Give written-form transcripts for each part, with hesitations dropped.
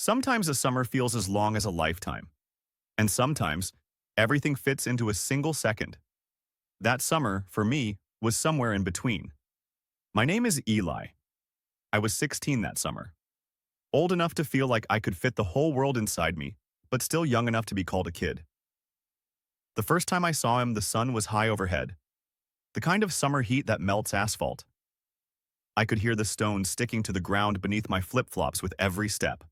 Sometimes a summer feels as long as a lifetime, and sometimes everything fits into a single second. That summer, for me, was somewhere in between. My name is Eli. I was 16 that summer, old enough to feel like I could fit the whole world inside me, but still young enough to be called a kid. The first time I saw him, the sun was high overhead, the kind of summer heat that melts asphalt. I could hear the stones sticking to the ground beneath my flip-flops with every step.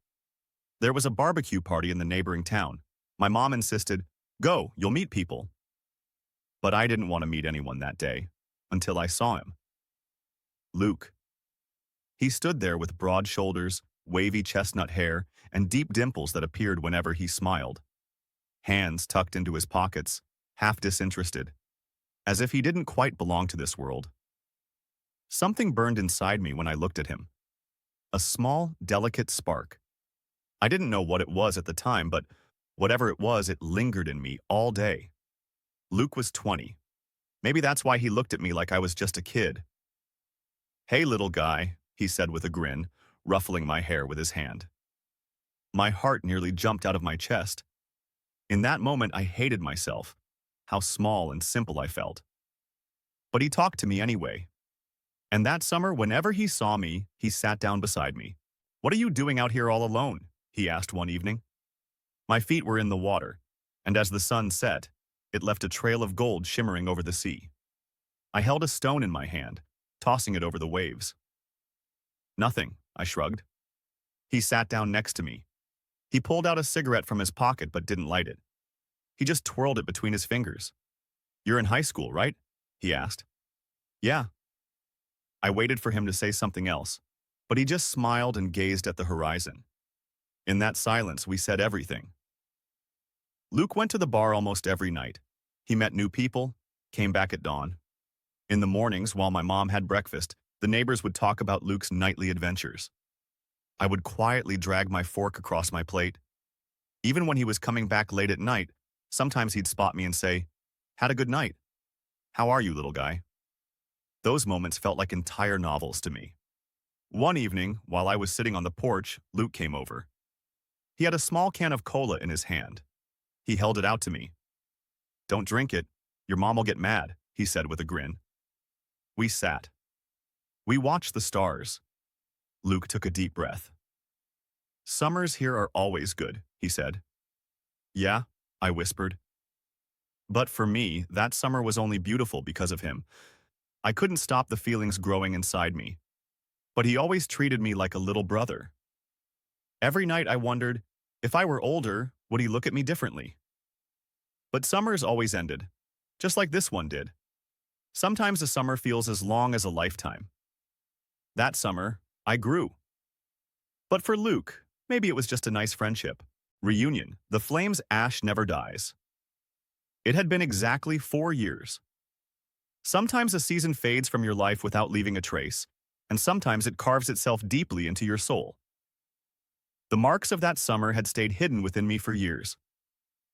There was a barbecue party in the neighboring town. My mom insisted, "Go, you'll meet people." But I didn't want to meet anyone that day, until I saw him. Luke. He stood there with broad shoulders, wavy chestnut hair, and deep dimples that appeared whenever he smiled. Hands tucked into his pockets, half disinterested, as if he didn't quite belong to this world. Something burned inside me when I looked at him. A small, delicate spark. I didn't know what it was at the time, but whatever it was, it lingered in me all day. Luke was 20. Maybe that's why he looked at me like I was just a kid. "Hey, little guy," he said with a grin, ruffling my hair with his hand. My heart nearly jumped out of my chest. In that moment, I hated myself, how small and simple I felt. But he talked to me anyway. And that summer, whenever he saw me, he sat down beside me. "What are you doing out here all alone?" he asked one evening. My feet were in the water, and as the sun set, it left a trail of gold shimmering over the sea. I held a stone in my hand, tossing it over the waves. "Nothing," I shrugged. He sat down next to me. He pulled out a cigarette from his pocket but didn't light it. He just twirled it between his fingers. "You're in high school, right?" he asked. "Yeah." I waited for him to say something else, but he just smiled and gazed at the horizon. In that silence, we said everything. Luke went to the bar almost every night. He met new people, came back at dawn. In the mornings, while my mom had breakfast, the neighbors would talk about Luke's nightly adventures. I would quietly drag my fork across my plate. Even when he was coming back late at night, sometimes he'd spot me and say, "Had a good night. How are you, little guy?" Those moments felt like entire novels to me. One evening, while I was sitting on the porch, Luke came over. He had a small can of cola in his hand. He held it out to me. "Don't drink it. Your mom will get mad," he said with a grin. We sat. We watched the stars. Luke took a deep breath. "Summers here are always good," he said. "Yeah," I whispered. But for me, that summer was only beautiful because of him. I couldn't stop the feelings growing inside me. But he always treated me like a little brother. Every night I wondered, if I were older, would he look at me differently? But summers always ended, just like this one did. Sometimes a summer feels as long as a lifetime. That summer, I grew. But for Luke, maybe it was just a nice friendship. Reunion, the flame's ash never dies. It had been exactly 4 years. Sometimes a season fades from your life without leaving a trace, and sometimes it carves itself deeply into your soul. The marks of that summer had stayed hidden within me for years.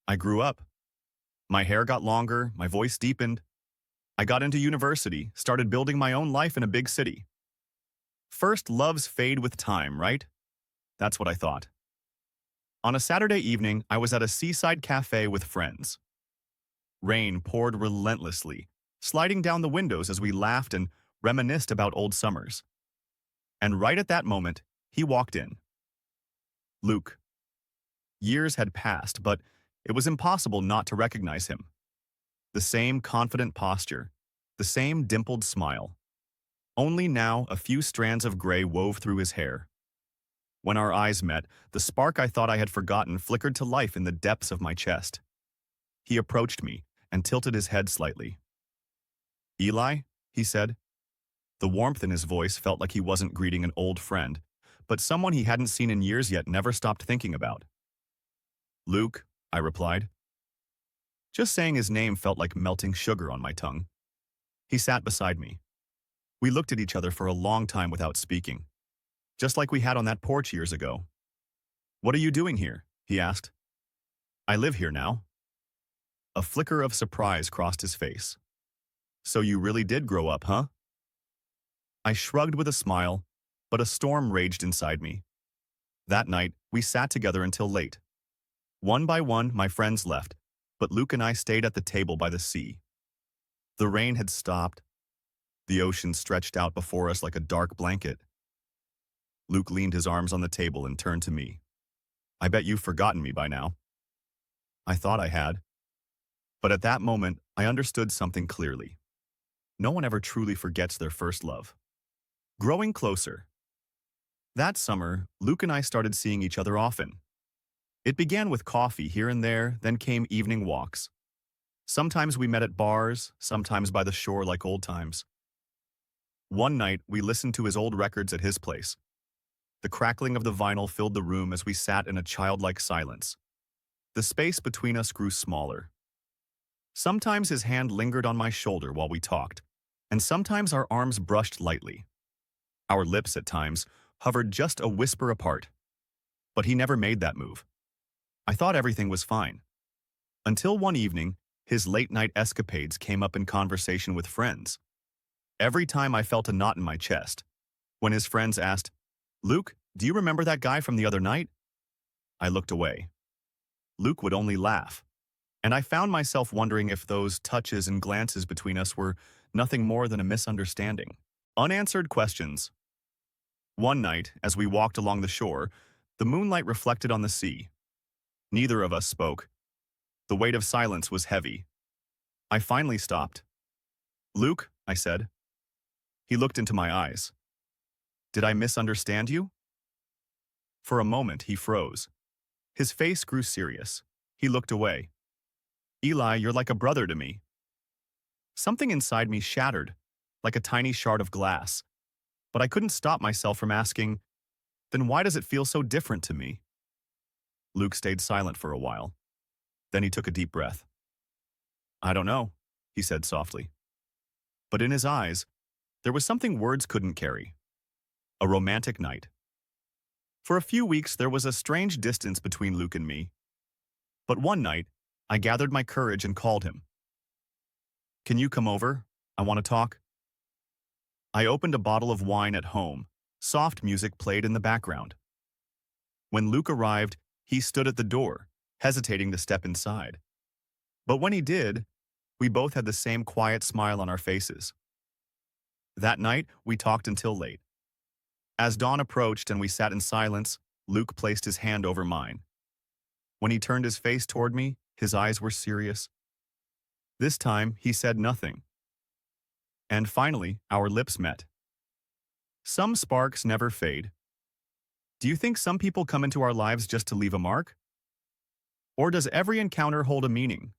I grew up. My hair got longer, my voice deepened. I got into university, started building my own life in a big city. First loves fade with time, right? That's what I thought. On a Saturday evening, I was at a seaside cafe with friends. Rain poured relentlessly, sliding down the windows as we laughed and reminisced about old summers. And right at that moment, he walked in. Luke. Years had passed, but it was impossible not to recognize him. The same confident posture, the same dimpled smile. Only now a few strands of gray wove through his hair. When our eyes met, the spark I thought I had forgotten flickered to life in the depths of my chest. He approached me and tilted his head slightly. "Eli?" he said. The warmth in his voice felt like he wasn't greeting an old friend, but someone he hadn't seen in years yet never stopped thinking about. "Luke," I replied. Just saying his name felt like melting sugar on my tongue. He sat beside me. We looked at each other for a long time without speaking, just like we had on that porch years ago. "What are you doing here?" he asked. "I live here now." A flicker of surprise crossed his face. "So you really did grow up, huh?" I shrugged with a smile, but a storm raged inside me. That night, we sat together until late. One by one, my friends left, but Luke and I stayed at the table by the sea. The rain had stopped. The ocean stretched out before us like a dark blanket. Luke leaned his arms on the table and turned to me. "I bet you've forgotten me by now." I thought I had. But at that moment, I understood something clearly. No one ever truly forgets their first love. Growing closer. That summer, Luke and I started seeing each other often. It began with coffee here and there, then came evening walks. Sometimes we met at bars, sometimes by the shore like old times. One night, we listened to his old records at his place. The crackling of the vinyl filled the room as we sat in a childlike silence. The space between us grew smaller. Sometimes his hand lingered on my shoulder while we talked, and sometimes our arms brushed lightly. Our lips, at times, hovered just a whisper apart. But he never made that move. I thought everything was fine. Until one evening, his late-night escapades came up in conversation with friends. Every time I felt a knot in my chest. When his friends asked, "Luke, do you remember that guy from the other night?" I looked away. Luke would only laugh. And I found myself wondering if those touches and glances between us were nothing more than a misunderstanding. Unanswered questions. One night, as we walked along the shore, the moonlight reflected on the sea. Neither of us spoke. The weight of silence was heavy. I finally stopped. "Luke," I said. He looked into my eyes. "Did I misunderstand you?" For a moment, he froze. His face grew serious. He looked away. "Eli, you're like a brother to me." Something inside me shattered, like a tiny shard of glass. But I couldn't stop myself from asking, "Then why does it feel so different to me?" Luke stayed silent for a while. Then he took a deep breath. "I don't know," he said softly. But in his eyes, there was something words couldn't carry. A romantic night. For a few weeks, there was a strange distance between Luke and me. But one night, I gathered my courage and called him. "Can you come over? I want to talk." I opened a bottle of wine at home. Soft music played in the background. When Luke arrived, he stood at the door, hesitating to step inside. But when he did, we both had the same quiet smile on our faces. That night, we talked until late. As dawn approached and we sat in silence, Luke placed his hand over mine. When he turned his face toward me, his eyes were serious. This time, he said nothing. And finally, our lips met. Some sparks never fade. Do you think some people come into our lives just to leave a mark? Or does every encounter hold a meaning?